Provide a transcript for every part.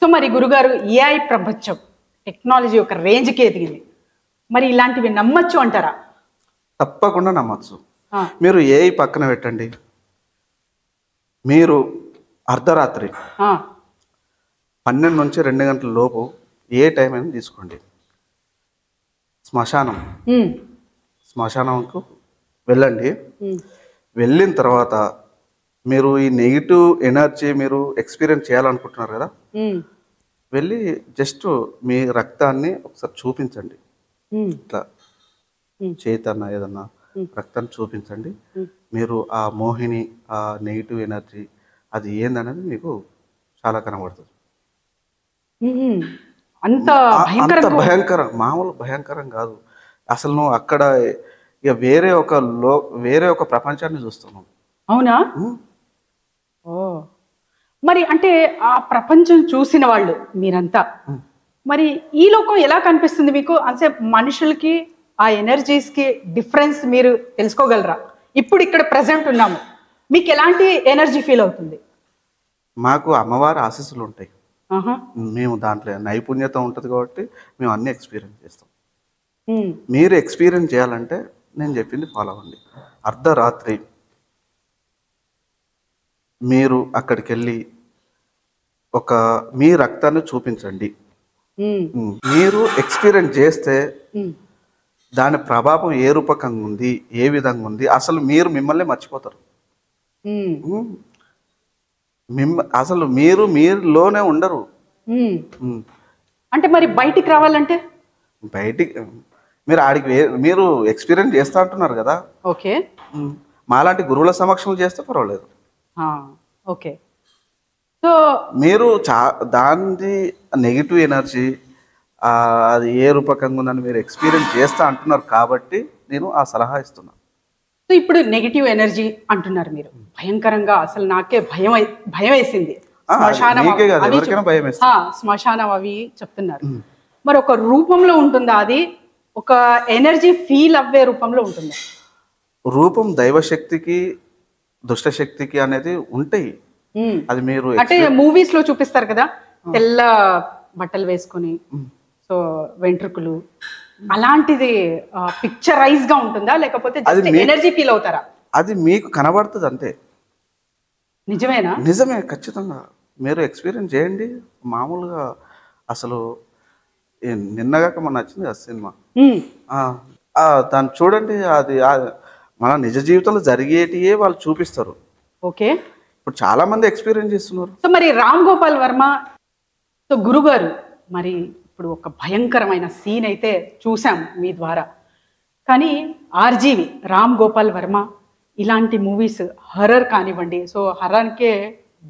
So మరి గురుగారు AI ప్రపంచం టెక్నాలజీ ఒక రేంజ్కి ఎదిగింది. మరి ఇలాంటివి నమ్మచ్చు అంటారా? తప్పకుండా నమ్మచ్చు. మీరు ఏఐ పక్కన పెట్టండి. మీరు అర్ధరాత్రి 12 నుంచి 2 గంటల లోపు ఏ టైం అయినా తీసుకోండి. శ్మశానంకు వెళ్ళండి. వెళ్ళిన తర్వాత మీరు ఈ నెగిటివ్ ఎనర్జీ మీరు ఎక్స్పీరియన్స్ చేయాలనుకుంటున్నారు కదా, వెళ్ళి జస్ట్ మీ రక్తాన్ని ఒకసారి చూపించండి. ఇట్లా చేతన్న ఏదన్నా రక్తాన్ని చూపించండి. మీరు ఆ మోహిని, ఆ నెగిటివ్ ఎనర్జీ అది ఏందనేది మీకు చాలా కనబడుతుంది. అంత భయంకరం, మామూలు భయంకరం కాదు అసలు. నువ్వు అక్కడ ఇక వేరే ఒక ప్రపంచాన్ని చూస్తున్నావు. అవునా? ఓ, మరి అంటే ఆ ప్రపంచం చూసిన వాళ్ళు మీరంతా, మరి ఈ లోకం ఎలా కనిపిస్తుంది మీకు? అంటే మనుషులకి ఆ ఎనర్జీస్కి డిఫరెన్స్ మీరు తెలుసుకోగలరా? ఇప్పుడు ఇక్కడ ప్రజెంట్ ఉన్నాము, మీకు ఎలాంటి ఎనర్జీ ఫీల్ అవుతుంది? మాకు అమ్మవారి ఆశీస్సులు ఉంటాయి. మేము దాంట్లో నైపుణ్యత ఉంటుంది కాబట్టి మేము అన్ని ఎక్స్పీరియన్స్ చేస్తాం. మీరు ఎక్స్పీరియన్స్ చేయాలంటే నేను చెప్పింది ఫాలో అవ్వండి. అర్ధరాత్రి మీరు అక్కడికి వెళ్ళి మీ రక్తాన్ని చూపించండి. మీరు ఎక్స్పీరియన్స్ చేస్తే దాని ప్రభావం ఏ రూపకంగా ఉంది, ఏ విధంగా ఉంది, అసలు మీరు మిమ్మల్ని మర్చిపోతారు. అసలు మీరులోనే ఉండరు. అంటే మరి బయటికి రావాలంటే మీరు ఆడికి మీరు ఎక్స్పీరియన్స్ చేస్తా అంటున్నారు కదా. ఓకే, మాలాంటి గురువుల సమక్షంలో చేస్తే పర్వాలేదు. ఓకే, సో మీరు దాని నెగిటివ్ ఎనర్జీ అది ఏ రూపకంగా ఉందని మీరు ఎక్స్పీరియన్స్ చేస్తా అంటున్నారు కాబట్టి నేను ఆ సలహా ఇస్తున్నాను. సో ఇప్పుడు నెగిటివ్ ఎనర్జీ అంటున్నారు మీరు, భయంకరంగా అసలు నాకే భయం వేసింది. శ్మశానం అవి చెప్తున్నారు. మరి ఒక రూపంలో ఉంటుందా? అది ఒక ఎనర్జీ ఫీల్ అవ్వే రూపంలో ఉంటుందా? రూపం దైవశక్తికి దుష్టశక్తికి అనేది ఉంటాయి. అది మీరు అంటే మూవీస్ లో చూపిస్తారు కదా, తెల్ల బట్టలు వేసుకొని, సో వెంట్రుకలు, అలాంటిది పిక్చరైజ్ గా ఉంటుందా లేకపోతే ఎనర్జీ ఫీల్ అవుతారా? అది మీకు కనబడుతుంది అంతే. నిజమేనా? నిజమే, ఖచ్చితంగా. మీరు ఎక్స్పీరియన్స్ చేయండి. మామూలుగా అసలు నిన్నగాక మన నచ్చింది ఆ సినిమా, దాన్ని చూడండి. అది మన నిజ జీవితంలో జరిగేటియే వాళ్ళు చూపిస్తారు. ఓకే, ఇప్పుడు చాలా మంది ఎక్స్పీరియన్స్ చేస్తున్నారు. సో మరి రామ్ గోపాల్ వర్మ, సో గురుగారు, మరి ఇప్పుడు ఒక భయంకరమైన సీన్ అయితే చూసాం మీ ద్వారా, కానీ ఆర్జీవి రామ్ గోపాల్ వర్మ ఇలాంటి మూవీస్ హర్రర్ కానివ్వండి, సో హర్రర్కే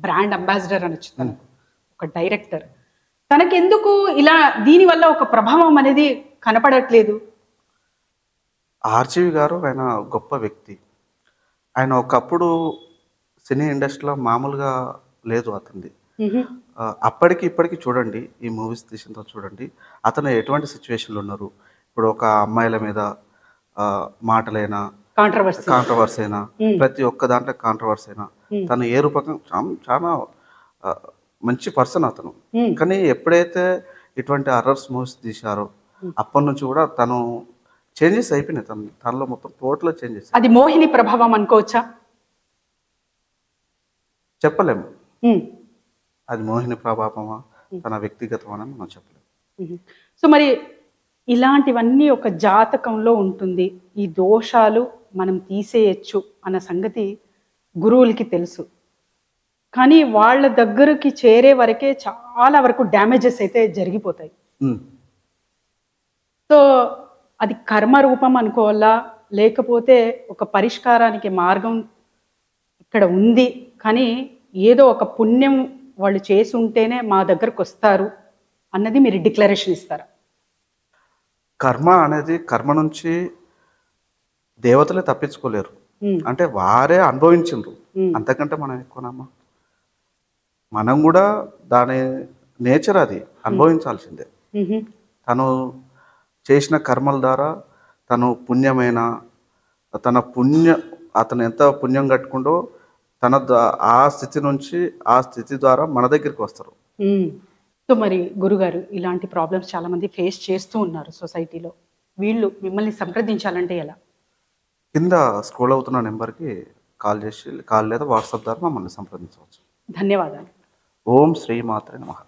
బ్రాండ్ అంబాసిడర్ అని వచ్చింది ఒక డైరెక్టర్. తనకెందుకు ఇలా దీనివల్ల ఒక ప్రభావం అనేది కనపడట్లేదు? ఆర్జీవి గారు ఆయన గొప్ప వ్యక్తి. ఆయన ఒకప్పుడు సినీ ఇండస్ట్రీలో మామూలుగా లేదు అతనిది. అప్పటికి ఇప్పటికి చూడండి, ఈ మూవీస్ తీసిన తర్వాత చూడండి అతను ఎటువంటి సిచ్యువేషన్లు ఉన్నారు. ఇప్పుడు ఒక అమ్మాయిల మీద మాటలైనా కాంట్రవర్సీ అయినా, ప్రతి ఒక్క దాంట్లో కాంట్రవర్సీ అయినా, తను ఏ రూపకంగా చాలా మంచి పర్సన్ అతను. కానీ ఎప్పుడైతే ఇటువంటి హర్రర్స్ మూవీస్ తీశారో అప్పటి నుంచి కూడా తను చేంజెస్ అయిపోయినాయి. తనలో మొత్తం టోటల్ చేంజెస్. అది మోహిని ప్రభావం అనుకోవచ్చా? చెప్పలేము. అది మోహిని ప్రభావమా తన వ్యక్తిగతమని మనం చెప్పలేము. సో మరి ఇలాంటివన్నీ ఒక జాతకంలో ఉంటుంది, ఈ దోషాలు మనం తీసేయచ్చు అన్న సంగతి గురువులకి తెలుసు. కానీ వాళ్ళ దగ్గరికి చేరే వరకే చాలా వరకు డ్యామేజెస్ అయితే జరిగిపోతాయి. సో అది కర్మ రూపం అనుకోవాలా, లేకపోతే ఒక పరిష్కారానికి మార్గం ఇక్కడ ఉంది, కానీ ఏదో ఒక పుణ్యం వాళ్ళు చేసి ఉంటేనే మా దగ్గరకు వస్తారు అన్నది మీరు డిక్లరేషన్ ఇస్తారా? కర్మ అనేది, కర్మ నుంచి దేవతలే తప్పించుకోలేరు. అంటే వారే అనుభవించిండ్రు, అంతకంటే మనం ఎక్కువనమ్మా. మనం కూడా దాని నేచర్ అది అనుభవించాల్సిందే. తను చేసిన కర్మల ద్వారా తను పుణ్యమైన అతను ఎంత పుణ్యం కట్టుకుంటో ఆ స్థితి నుంచి ఆ స్థితి ద్వారా మన దగ్గరికి వస్తారు. సో మరి గురుగారు ఇలాంటి ప్రాబ్లమ్స్ చాలామంది ఫేస్ చేస్తూ ఉన్నారు సొసైటీలో. వీళ్ళు మిమ్మల్ని సంప్రదించాలంటే ఎలా? కింద స్క్రోల్ అవుతున్న నెంబర్కి కాల్ లేదా వాట్సాప్ ద్వారా మమ్మల్ని సంప్రదించవచ్చు. ధన్యవాదాలు. ఓం శ్రీ మాత్రే నమః.